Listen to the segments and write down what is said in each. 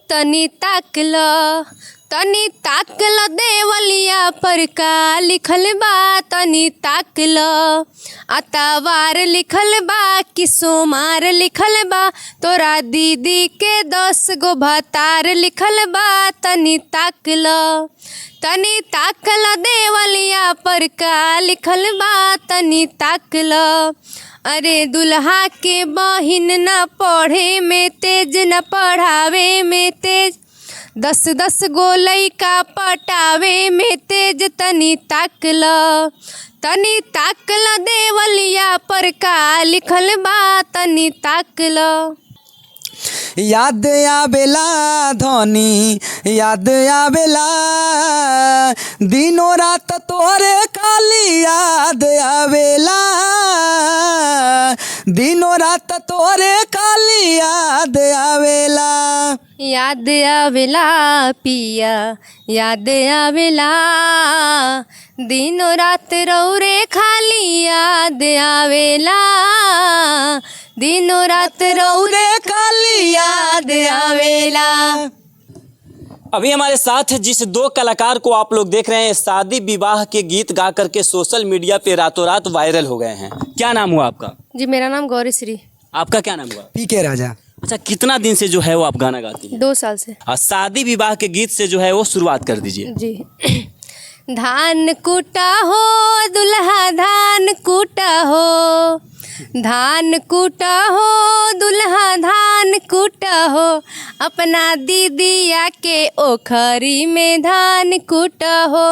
तनी ताकल देवलिया पर का लिखल बा तनी ताकल अतवार लिखल बा कि सोमार लिखल बा तोरा दीदी के 10 गो भतार लिखल बा तनी ताकल देवलिया पर का लिखल बा तनी ताकल। अरे दुल्हा के बहिन न पढ़े में तेज न पढ़ावे में तेज 10 गो लइका पटावे में तेज तनी ताकल देवलिया पर का लिखल बा तनी ताकल। याद आवेला धनी याद आवेला दिनों रात तोरे खाली याद आवेला दिनों रात तोरे खाली याद आवेला। याद आवेला पिया याद आवेला दिनों रात रौरे खाली याद आवेला दिनों रात रौरे खाली याद आवेला। अभी हमारे साथ जिस 2 कलाकार को आप लोग देख रहे हैं शादी विवाह के गीत गा करके सोशल मीडिया पे रातों रात वायरल हो गए हैं। क्या नाम हुआ आपका? जी मेरा नाम गौरी श्री। आपका क्या नाम हुआ? पीके राजा। अच्छा, कितना दिन से जो है वो आप गाना गाती हैं? 2 साल से। और शादी विवाह के गीत से जो है वो शुरुआत कर दीजिए। जी धान कूटा हो दुल्हा धान कूटा हो धान कूटा हो दुल्हा धान कूटा हो अपना दीदिया के ओखरी में धान कूटा हो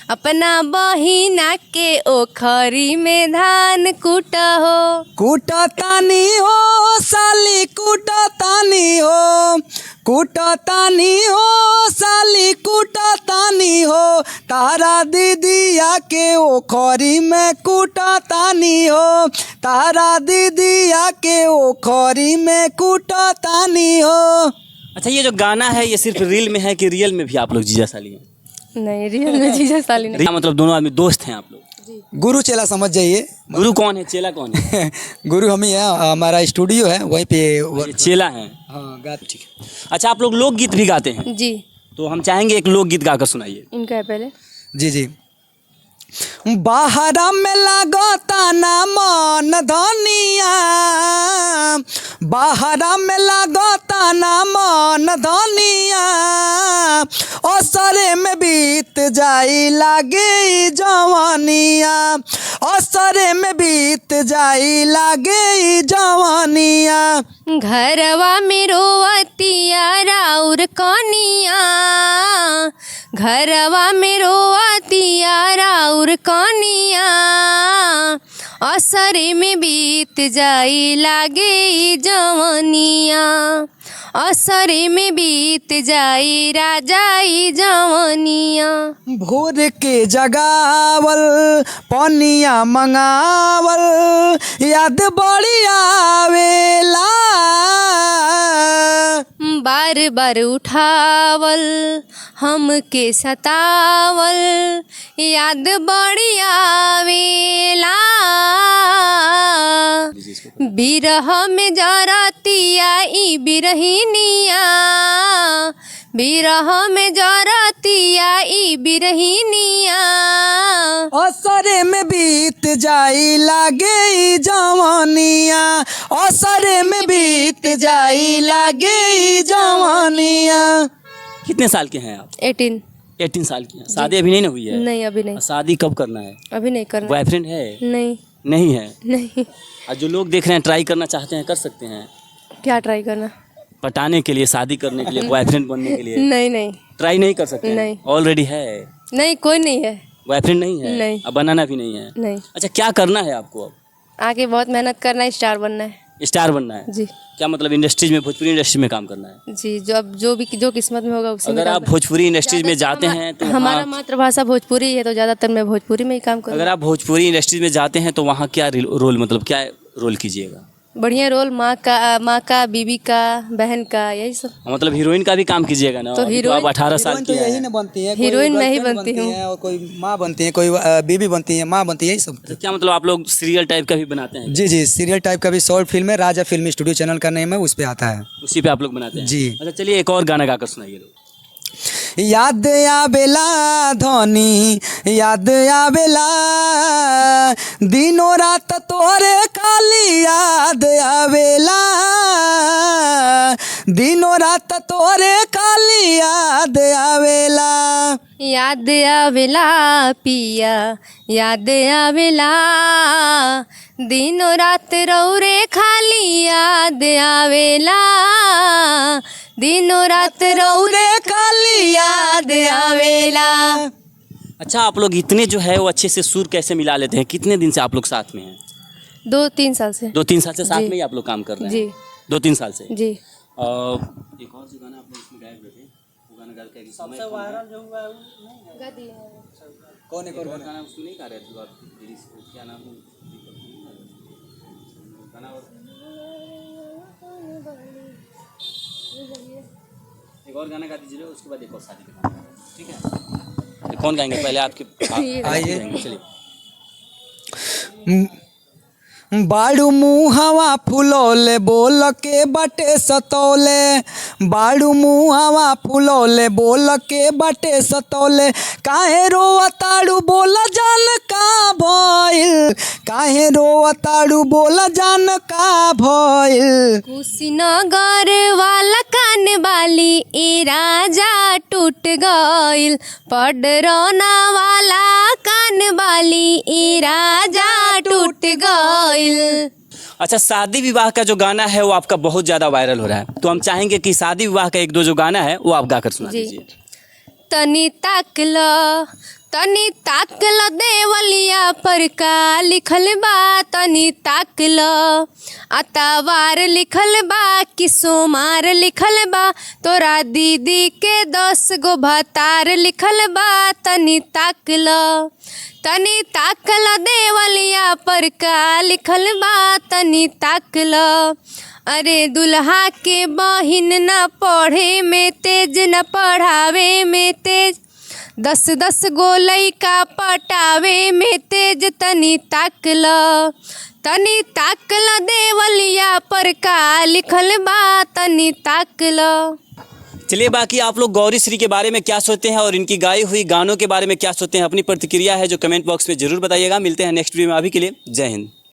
अपना बहिना के ओखरी में धान कूटा हो। कूटा तानी हो साली कूटा तानी हो कूटा तानी हो साली कूटा तानी हो तारा दीदिया के ओखरी में कूटा तानी हो तारा दीदिया के ओखरी में कूटा तानी हो। अच्छा, ये जो गाना है ये सिर्फ रील में है कि रियल में भी आप लोग जीजा साली हैं? नहीं रियल में जीजा साली नहीं। मतलब दोनों आदमी दोस्त हैं आप लोग? गुरु चेला समझ जाइए। गुरु कौन है, चेला कौन है? गुरु हम ही है, हमारा स्टूडियो है वहीं पे ये चेला है। हाँ गाते। ठीक है। अच्छा, आप लोग लोकगीत भी गाते हैं? जी। तो हम चाहेंगे एक लोकगीत गाकर सुनाइए। इनका है पहले। जी बाहरा में लागता ना मन धनिया बाहरा में लागता ना मन धनिया असरे में बीत जाई लागे जवानिया असरे में बीत जाई लागे जवानिया। घरवा में रोवतिया राउर कनिया घरवा में रोवतिया राउर कनिया असरे में बीत जाई लागे जवानिया असरे में बीत जाई राजाई जवानिया। भोर के जगावल पनिया मंगावल याद बड़ी आवेला बार बार उठावल हमके सतावल याद बड़ी आवेला बिरह में जरतिया ई बिरहिनिया बिरह में जरतिया ई बिरहिनिया असरे में बीत जाई लागे जवानिया असरे में बीत जाई लागे जवानिया। कितने साल के हैं आप? 18 साल की हैं। शादी अभी नहीं ना हुई है? नहीं अभी नहीं। शादी कब करना है? अभी नहीं करना। बॉयफ्रेंड है? नहीं नहीं है। नहीं। और जो लोग देख रहे हैं ट्राई करना चाहते हैं कर सकते हैं? क्या ट्राई करना? पटाने के लिए, शादी करने के लिए, बॉयफ्रेंड बनने के लिए? नहीं ट्राई नहीं कर सकते? नहीं। ऑलरेडी है? नहीं कोई नहीं है। बॉयफ्रेंड नहीं है? नहीं। अब बनाना भी नहीं है? नहीं। अच्छा, क्या करना है आपको अब? आगे बहुत मेहनत करना है, स्टार बनना है। स्टार बनना है? जी। क्या मतलब इंडस्ट्रीज में, भोजपुरी इंडस्ट्री में काम करना है? जी जो किस्मत में होगा उसी में। अगर आप भोजपुरी इंडस्ट्रीज में जाते हैं तो हमारा मातृभाषा भोजपुरी है तो ज़्यादातर मैं भोजपुरी में ही काम करूँगा। अगर आप भोजपुरी इंडस्ट्रीज में जाते हैं तो वहाँ क्या रोल, मतलब क्या रोल कीजिएगा? बढ़िया रोल, माँ का, बीवी का, बहन का, यही सब। मतलब हीरोइन का भी काम कीजिएगा ना? तो अभी हीरोइन- आप 18 साल हीरोइन तो की यही हैं। ना बनती है, कोई हीरोइन मैं ही गर्लफ्रेंड बनती हूँ। है, और कोई माँ बनती है, कोई बीवी बनती है, माँ बनती है, यही सब। तो क्या मतलब आप लोग सीरियल टाइप का भी बनाते हैं? जी जी, सीरियल टाइप का भी शॉर्ट फिल्म है, राजा फिल्म स्टूडियो चैनल का नेम है, उस पे आता है। उसी पे आप लोग बनाते हैं? जी। अच्छा चलिए एक और गाना गाकर सुनाइए लोग। याद आवेला धनी, याद आवेला, दिनों रात तोरे खाली याद आवेला, दिनों रात तोरे खाली याद आवेला। याद आवेला पिया, याद आवेला, दिनों रात रौरे खाली याद आवेला, दिनों रात रौरे खाली याद आवेला। अच्छा आप लोग इतने जो है वो अच्छे से सुर कैसे मिला लेते हैं? कितने दिन से आप लोग साथ में हैं? 2-3 साल से। 2-3 साल से साथ जी। में ही आप लोग काम कर रहे हैं? जी 2-3 साल से। जी। एक और जो गाना आप लोग इसमें गाए हुए थे, वो गाना गा के सबसे वायरल जो हुआ है कौन है? गाना उसमें नहीं गा रहे थे आप? क्या नाम है गाना? एक और गाना गा दीजिए, उसके बाद एक और शादी का गाना, ठीक है? कौन गाएंगे पहले? आपके आइए। चलिए। बाड़ू मुहावा फुलौले बोल के बटे सतौले, बाड़ू मुहावा फुलौले बोल के बटे सतौले, काहे रोवताड़ू बोल जान का भइल, काहे रोवताड़ू बोल जान का भइल। कुशीनगर वाला कान वाली ए राजा टूट गइल, पडरौना वाला कान वाली ए राजा टूट गइल। अच्छा शादी विवाह का जो गाना है वो आपका बहुत ज़्यादा वायरल हो रहा है, तो हम चाहेंगे कि शादी विवाह का एक दो जो गाना है वो आप गाकर सुना जी। दीजिए। तनी ताकल देवलिया पर का लिखल बा, तनी ताकल अतावार लिखल बा कि सोमार लिखल बा, तोरा दीदी के 10 गो भतार लिखल बा, तनी ताकल देवलिया पर का लिखल बा, तनी ताकल। अरे दुल्हा के बहिन न पढ़े में तेज, न पढ़ावे में तेज, 10 गो लइका पटावे में तेज, तनी ताकल देवलिया पर का लिखल बा, तनी ताकल। चलिए बाकी आप लोग गौरी श्री के बारे में क्या सोचते हैं और इनकी गाई हुई गानों के बारे में क्या सोचते हैं, अपनी प्रतिक्रिया है जो कमेंट बॉक्स में जरूर बताइएगा। मिलते हैं नेक्स्ट वीडियो में, अभी के लिए जय हिंद।